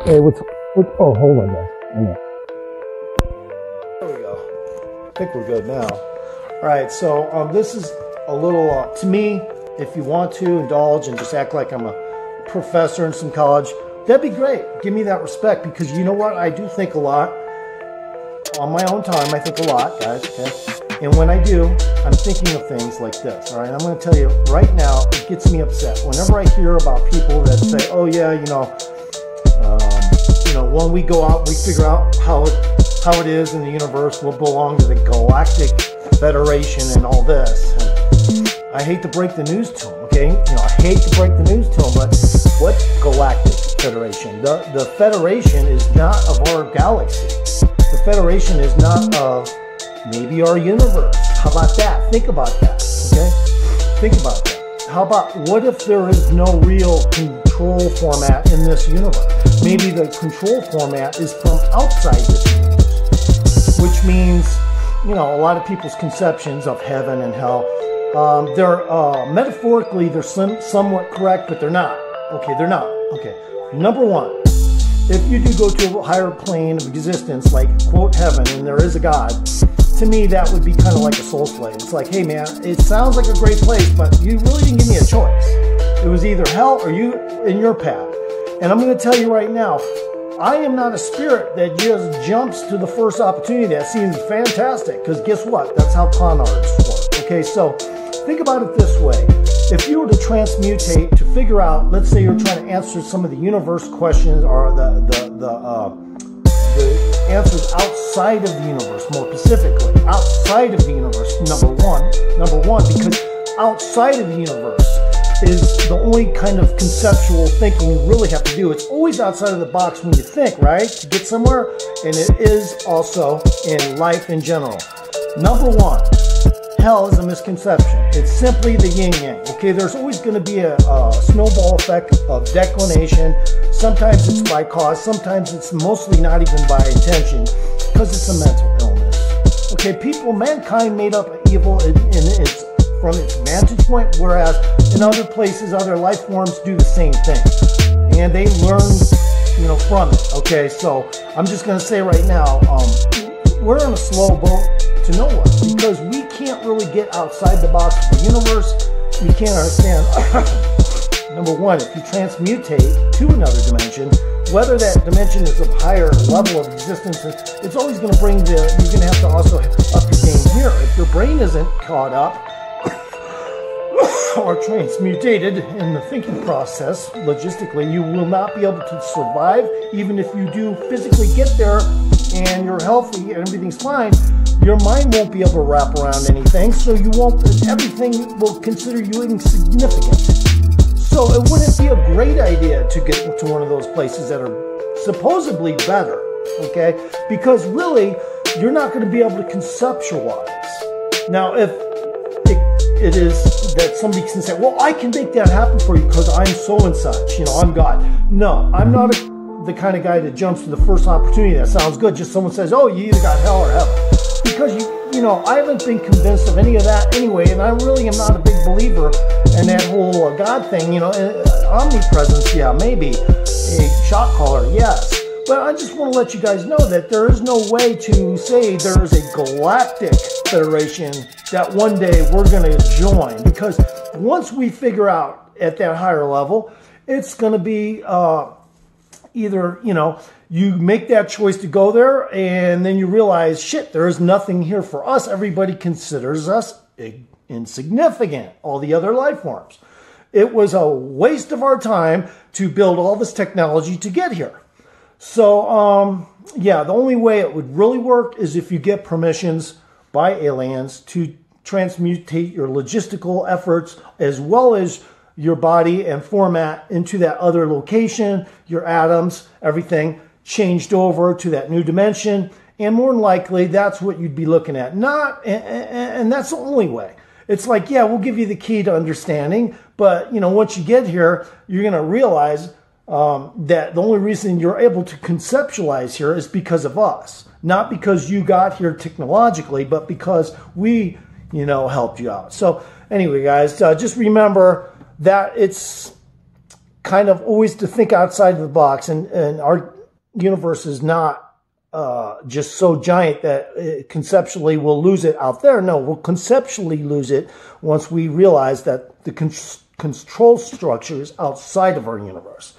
Hey, oh, hold on, guys. Hang on. There we go. I think we're good now. All right, so this is a little, to me, if you want to indulge and just act like I'm a professor in some college, that'd be great. Give me that respect, because you know what? I do think a lot. On my own time, I think a lot, guys, okay? And when I do, I'm thinking of things like this, all right? I'm going to tell you right now, it gets me upset. Whenever I hear about people that say, oh, yeah, when we go out, we figure out how it is in the universe, we'll belong to the Galactic Federation and all this. And I hate to break the news to them, okay? I hate to break the news to them, but what Galactic Federation? The Federation is not of our galaxy. The Federation is not of maybe our universe. How about that? Think about that, okay? Think about that. How about, what if there is no real control format in this universe? Maybe the control format is from outside this universe, which means, a lot of people's conceptions of heaven and hell, metaphorically, they're somewhat correct, but they're not. Okay, they're not. Okay, number one, if you do go to a higher plane of existence, like, quote, heaven, and there is a God, to me, that would be kind of like a soul slave. It's like, hey, man, it sounds like a great place, but you really didn't give me a choice. It was either hell or you in your path. And I'm going to tell you right now, I am not a spirit that just jumps to the first opportunity that seems fantastic, because guess what? That's how con artists work. Okay, so think about it this way. If you were to transmutate to figure out, let's say you're trying to answer some of the universe questions, or the answers outside of the universe, more specifically, outside of the universe, number one, because outside of the universe is the only kind of conceptual thinking you really have to do. It's always outside of the box when you think, right? To get somewhere, and it is also in life in general. Number one, hell is a misconception. It's simply the yin-yang. Okay, there's always going to be a snowball effect of declination. Sometimes it's by cause. Sometimes it's mostly not even by intention, because it's a mental illness. Okay, mankind made up evil in its from its vantage point, whereas in other places, other life forms do the same thing, and they learn, from it. Okay, so I'm just going to say right now, we're on a slow boat to nowhere, because we can't really get outside the box of the universe. We can't understand. Number one, if you transmutate to another dimension, whether that dimension is of higher level of existence, it's always going to bring you're going to have to also up your game here. If your brain isn't caught up or transmutated in the thinking process, logistically, you will not be able to survive. Even if you do physically get there and you're healthy and everything's fine, your mind won't be able to wrap around anything, so everything will consider you insignificant. So it wouldn't be a great idea to get to one of those places that are supposedly better, okay? Because really, you're not going to be able to conceptualize. Now, if it is that somebody can say, well, I can make that happen for you because I'm so and such, I'm God. No, I'm not the kind of guy that jumps to the first opportunity that sounds good. Just someone says, oh, you either got hell or heaven. Because, I haven't been convinced of any of that anyway, and I really am not a big believer in that whole God thing. Omnipresence, yeah, maybe. A shot caller, yes. But I just want to let you guys know that there is no way to say there is a galactic federation that one day we're going to join. Because once we figure out at that higher level, it's going to be either, you make that choice to go there, and then you realize, shit, there is nothing here for us. Everybody considers us insignificant, all the other life forms. It was a waste of our time to build all this technology to get here. So, yeah, the only way it would really work is if you get permissions by aliens to transmutate your logistical efforts as well as your body and format into that other location, your atoms, everything changed over to that new dimension. And more than likely, that's what you'd be looking at. And that's the only way. It's like, yeah, we'll give you the key to understanding, but, once you get here, you're going to realize that the only reason you're able to conceptualize here is because of us. Not because you got here technologically, but because we, helped you out. So anyway, guys, just remember that it's kind of always to think outside of the box, and our universe is not just so giant that conceptually we'll lose it out there. No, we'll conceptually lose it once we realize that the control structure is outside of our universe.